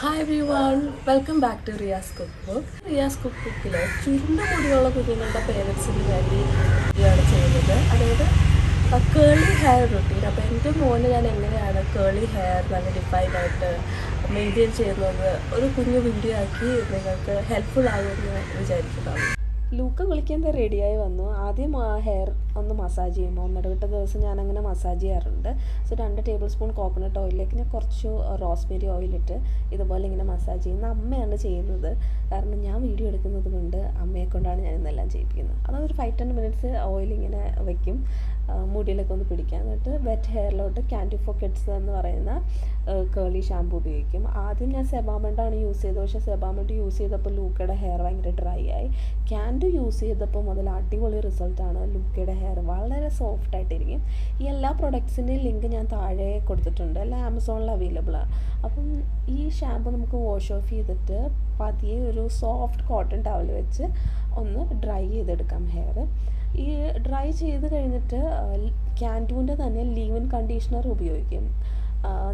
Hi everyone, welcome back to Riyas cook book. Riyas cook ബുക്കിൽ ചുരുണ്ട മുടിയുള്ള കുഞ്ഞുങ്ങളുടെ പേരൻസിന് വേണ്ടി ആണ് ചെയ്യുന്നത്. അതായത് കേളി ഹെയർ റുട്ടീൻ. അപ്പോൾ എൻ്റെ മോന് ഞാൻ എങ്ങനെയാണ് കേളി ഹെയർ നല്ല ഡിഫൈനായിട്ട് മെയിൻറ്റെയിൻ ചെയ്യുന്നത് ഒരു കുഞ്ഞു വീഡിയോ ആക്കി നിങ്ങൾക്ക് ഹെൽപ്ഫുൾ ആകുമെന്ന് വിചാരിക്കുന്നതാണ്. ലൂക്ക കുളിക്കാൻ റെഡിയായി വന്നു. ആദ്യം ഹെയർ ഒന്ന് മസാജ് ചെയ്യുമ്പോൾ ഒന്നിടവിട്ട ദിവസം ഞാനങ്ങനെ മസാജ് ചെയ്യാറുണ്ട്. സോ 2 ടേബിൾ സ്പൂൺ കോക്കനട്ട് ഓയിലിലേക്ക് ഞാൻ കുറച്ച് റോസ്മേരി ഓയിലിട്ട് ഇതുപോലെ ഇങ്ങനെ മസാജ് ചെയ്യുന്ന അമ്മയാണ് ചെയ്യുന്നത്. കാരണം ഞാൻ വീഡിയോ എടുക്കുന്നത് കൊണ്ട് അമ്മയെ കൊണ്ടാണ് ഞാൻ ഇന്നെല്ലാം ചെയ്യിപ്പിക്കുന്നത്. അതൊരു 5-10 മിനിറ്റ്സ് ഓയിലിങ്ങനെ വയ്ക്കും മുടിയിലൊക്കെ ഒന്ന് പിടിക്കാൻ. എന്നിട്ട് വെറ്റ് ഹെയറിലോട്ട് ക്യാൻഡി ഫോർ കിഡ്സ് എന്ന് പറയുന്ന കേളി ഷാമ്പു ഉപയോഗിക്കും. ആദ്യം ഞാൻ സെബാമെൻ്റാണ് യൂസ് ചെയ്തത്. പക്ഷേ സെബാമെൻ്റ് യൂസ് ചെയ്തപ്പോൾ ലൂക്കയുടെ ഹെയർ ഭയങ്കര ഡ്രൈ ആയി. ക്യാൻഡു യൂസ് ചെയ്തപ്പോൾ മുതൽ അടിപൊളി റിസൾട്ടാണ്. ലൂക്കയുടെ ഹെയർ വളരെ സോഫ്റ്റ് ആയിട്ടിരിക്കും. ഈ എല്ലാ പ്രൊഡക്ട്സിൻ്റെയും ലിങ്ക് ഞാൻ താഴെ കൊടുത്തിട്ടുണ്ട്. എല്ലാം ആമസോണിൽ അവൈലബിളാണ്. അപ്പം ഈ ഷാമ്പു നമുക്ക് വാഷ് ഓഫ് ചെയ്തിട്ട് പതിയെ ഒരു സോഫ്റ്റ് കോട്ടൺ ടവൽ വെച്ച് ഒന്ന് ഡ്രൈ ചെയ്തെടുക്കാം ഹെയർ. ഈ ഡ്രൈ ചെയ്ത് കഴിഞ്ഞിട്ട് ക്യാൻഡുവിൻ്റെ തന്നെ ലീവ്-ഇൻ കണ്ടീഷണർ ഉപയോഗിക്കും.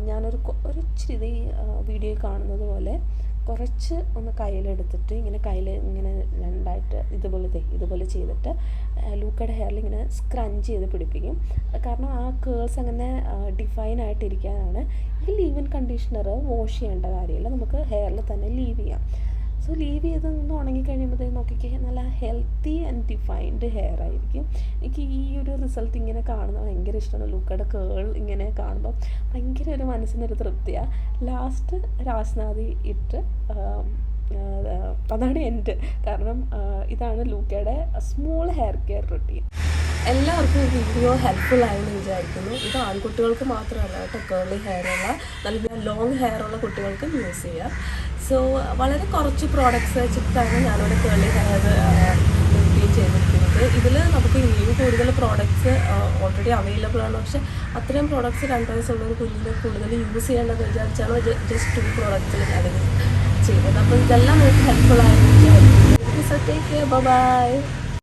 ഞാനൊരു ഇച്ചിരി വീഡിയോയിൽ കാണുന്നത് പോലെ കുറച്ച് ഒന്ന് കയ്യിലെടുത്തിട്ട് ഇങ്ങനെ കയ്യിൽ ഇങ്ങനെ രണ്ടായിട്ട് ഇതുപോലെ ചെയ്തിട്ട് ലൂക്കയുടെ ഹെയറിൽ ഇങ്ങനെ സ്ക്രഞ്ച് ചെയ്ത് പിടിപ്പിക്കും. കാരണം ആ കേൾസ് അങ്ങനെ ഡിഫൈൻ ആയിട്ടിരിക്കാനാണ്. ഈ ലീവ്-ഇൻ കണ്ടീഷണർ വാഷ് ചെയ്യേണ്ട കാര്യമില്ല, നമുക്ക് ഹെയറിൽ തന്നെ ലീവ് ചെയ്യാം. സോ ലീവ് ചെയ്ത് നിന്ന് ഉണങ്ങിക്കഴിയുമ്പോഴത്തേക്ക് നോക്കിക്കേ നല്ല ഹെൽത്തി ആൻഡ് ഡിഫൈൻഡ് ഹെയർ ആയിരിക്കും. എനിക്ക് ഈ ഒരു റിസൾട്ട് ഇങ്ങനെ കാണുന്നത് ഭയങ്കര ഇഷ്ടമാണ്. ലൂക്കയുടെ കേൾ ഇങ്ങനെ കാണുമ്പോൾ ഭയങ്കര ഒരു മനസ്സിനൊരു തൃപ്തിയാണ്. ലാസ്റ്റ് രാസ്നാദി ഇട്ട് അതാണ് എൻ്റെ. കാരണം ഇതാണ് ലൂക്കയുടെ സ്മോൾ ഹെയർ കെയർ റുട്ടീൻ. എല്ലാവർക്കും ഈ വീഡിയോ ഹെൽപ്ഫുൾ ആയെന്ന് വിചാരിക്കുന്നു. ഇത് ആൺകുട്ടികൾക്ക് മാത്രമല്ല കേട്ടോ, കേളി ഹെയറുള്ള നല്ല ലോങ് ഹെയറുള്ള കുട്ടികൾക്കും യൂസ് ചെയ്യാം. സോ വളരെ കുറച്ച് പ്രോഡക്റ്റ്സ് വെച്ചിട്ടാണ് ഞാനിവിടെ കേളി ഹെയർ മെയിൻറ്റെയിൻ ചെയ്തിരിക്കുന്നത്. ഇതിൽ നമുക്ക് ഇനിയും കൂടുതൽ പ്രോഡക്റ്റ്സ് ഓൾറെഡി അവൈലബിൾ ആണ്. പക്ഷേ അത്രയും പ്രോഡക്റ്റ്സ് 2 വയസ്സുള്ളൊരു കുഞ്ഞിന് കൂടുതൽ യൂസ് ചെയ്യേണ്ടതെന്ന് വിചാരിച്ചാണ് ജസ്റ്റ് 2 പ്രോഡക്റ്റ്സിൽ ഞാനിത് ചെയ്യുന്നത്. അപ്പോൾ ഇതെല്ലാം നമുക്ക് ഹെൽപ്ഫുൾ ആയെന്ന് വിചാരിക്കുന്നു. So take care, by.